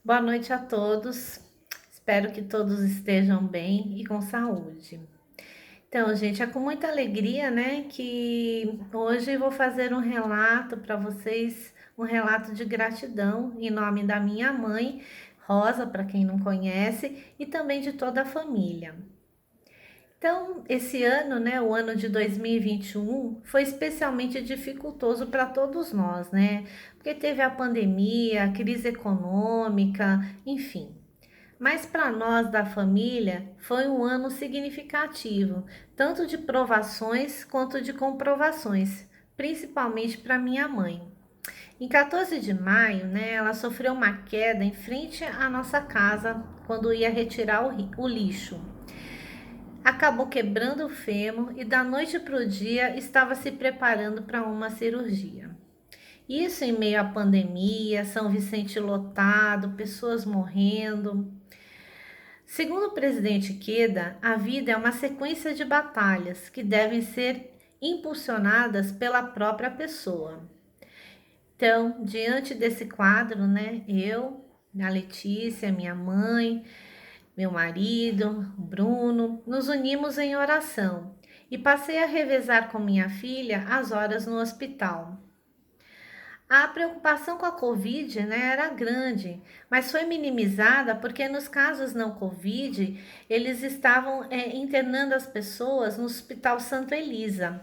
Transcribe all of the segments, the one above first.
Boa noite a todos. Espero que todos estejam bem e com saúde. Então, gente, é com muita alegria, né, que hoje eu vou fazer um relato para vocês, um relato de gratidão em nome da minha mãe, Rosa, para quem não conhece, e também de toda a família. Então, esse ano, né, o ano de 2021, foi especialmente dificultoso para todos nós, né? Porque teve a pandemia, a crise econômica, enfim. Mas para nós da família foi um ano significativo, tanto de provações quanto de comprovações, principalmente para minha mãe. Em 14 de maio, né, ela sofreu uma queda em frente à nossa casa quando ia retirar o lixo. Acabou quebrando o fêmur e da noite para o dia estava se preparando para uma cirurgia. Isso em meio à pandemia, São Vicente lotado, pessoas morrendo. Segundo o presidente Queda, a vida é uma sequência de batalhas que devem ser impulsionadas pela própria pessoa. Então, diante desse quadro, né, eu, a Letícia, minha mãe, meu marido, o Bruno, nos unimos em oração e passei a revezar com minha filha as horas no hospital. A preocupação com a Covid, né, era grande, mas foi minimizada porque nos casos não Covid, eles estavam internando as pessoas no Hospital Santa Elisa.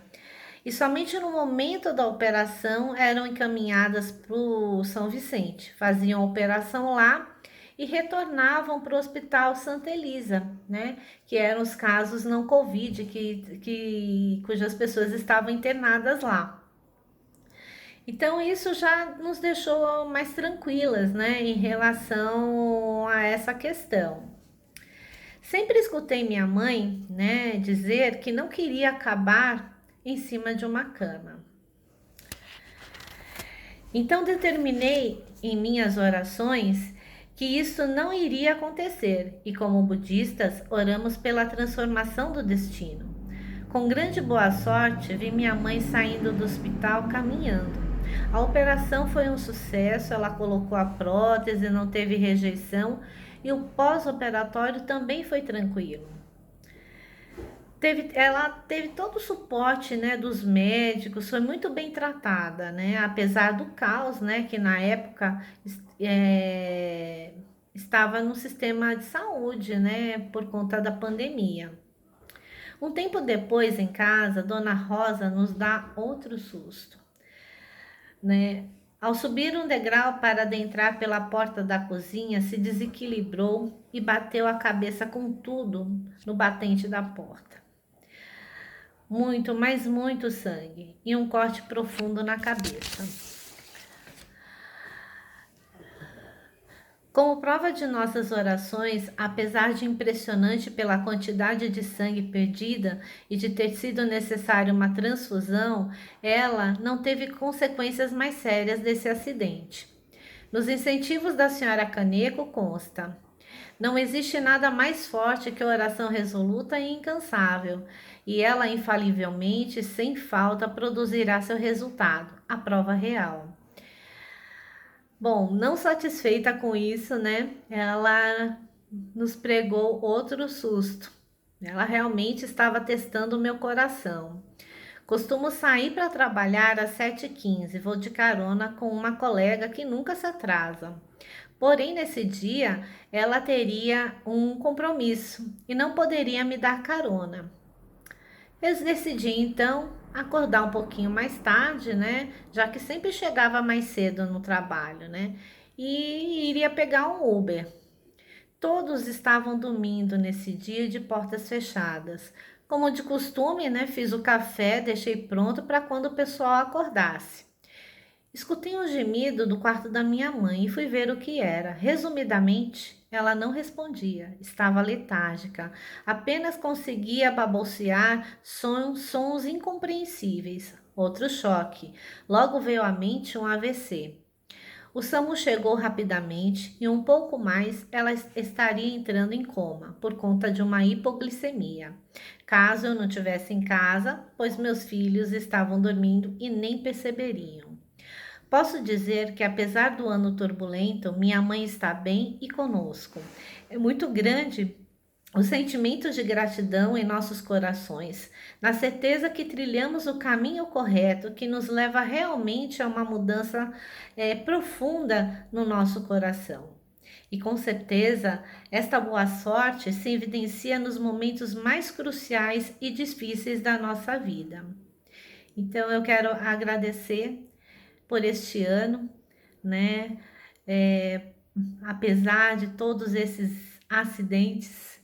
E somente no momento da operação eram encaminhadas para o São Vicente, faziam a operação lá e retornavam para o Hospital Santa Elisa, né? Que eram os casos não Covid, cujas pessoas estavam internadas lá. Então, isso já nos deixou mais tranquilas, né, em relação a essa questão. Sempre escutei minha mãe, né, dizer que não queria acabar em cima de uma cama. Então, determinei em minhas orações que isso não iria acontecer e, como budistas, oramos pela transformação do destino. Com grande boa sorte, vi minha mãe saindo do hospital caminhando. A operação foi um sucesso, ela colocou a prótese, não teve rejeição e o pós-operatório também foi tranquilo. Ela teve todo o suporte, né, dos médicos, foi muito bem tratada, né, apesar do caos, né, que na época é, estava no sistema de saúde, né, por conta da pandemia. Um tempo depois, em casa, Dona Rosa nos dá outro susto, né? Ao subir um degrau para adentrar pela porta da cozinha, se desequilibrou e bateu a cabeça com tudo no batente da porta. Muito, mas muito sangue e um corte profundo na cabeça. Como prova de nossas orações, apesar de impressionante pela quantidade de sangue perdida e de ter sido necessária uma transfusão, ela não teve consequências mais sérias desse acidente. Nos incentivos da senhora Caneco consta: não existe nada mais forte que a oração resoluta e incansável, e ela infalivelmente, sem falta, produzirá seu resultado, a prova real. Bom, não satisfeita com isso, né? Ela nos pregou outro susto. Ela realmente estava testando o meu coração. Costumo sair para trabalhar às 7h15. Vou de carona com uma colega que nunca se atrasa. Porém, nesse dia, ela teria um compromisso e não poderia me dar carona. Eu decidi então acordar um pouquinho mais tarde, né? Já que sempre chegava mais cedo no trabalho, né? E iria pegar um Uber. Todos estavam dormindo nesse dia de portas fechadas. Como de costume, né? Fiz o café, deixei pronto para quando o pessoal acordasse. Escutei um gemido do quarto da minha mãe e fui ver o que era. Resumidamente, ela não respondia, estava letárgica, apenas conseguia balbuciar sons incompreensíveis. Outro choque. Logo veio à mente um AVC. O SAMU chegou rapidamente e um pouco mais ela estaria entrando em coma por conta de uma hipoglicemia. Caso eu não estivesse em casa, pois meus filhos estavam dormindo e nem perceberiam. Posso dizer que, apesar do ano turbulento, minha mãe está bem e conosco. É muito grande o sentimento de gratidão em nossos corações, na certeza que trilhamos o caminho correto que nos leva realmente a uma mudança profunda no nosso coração. E com certeza, esta boa sorte se evidencia nos momentos mais cruciais e difíceis da nossa vida. Então, eu quero agradecer por este ano, né? É, apesar de todos esses acidentes,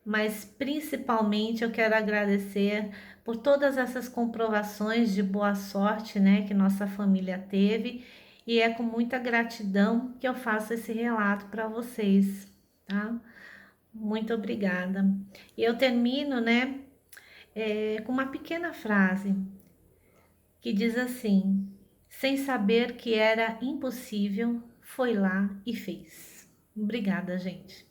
mas principalmente eu quero agradecer por todas essas comprovações de boa sorte, né, que nossa família teve, e é com muita gratidão que eu faço esse relato para vocês, tá? Muito obrigada. E eu termino, né, com uma pequena frase que diz assim: sem saber que era impossível, foi lá e fez. Obrigada, gente.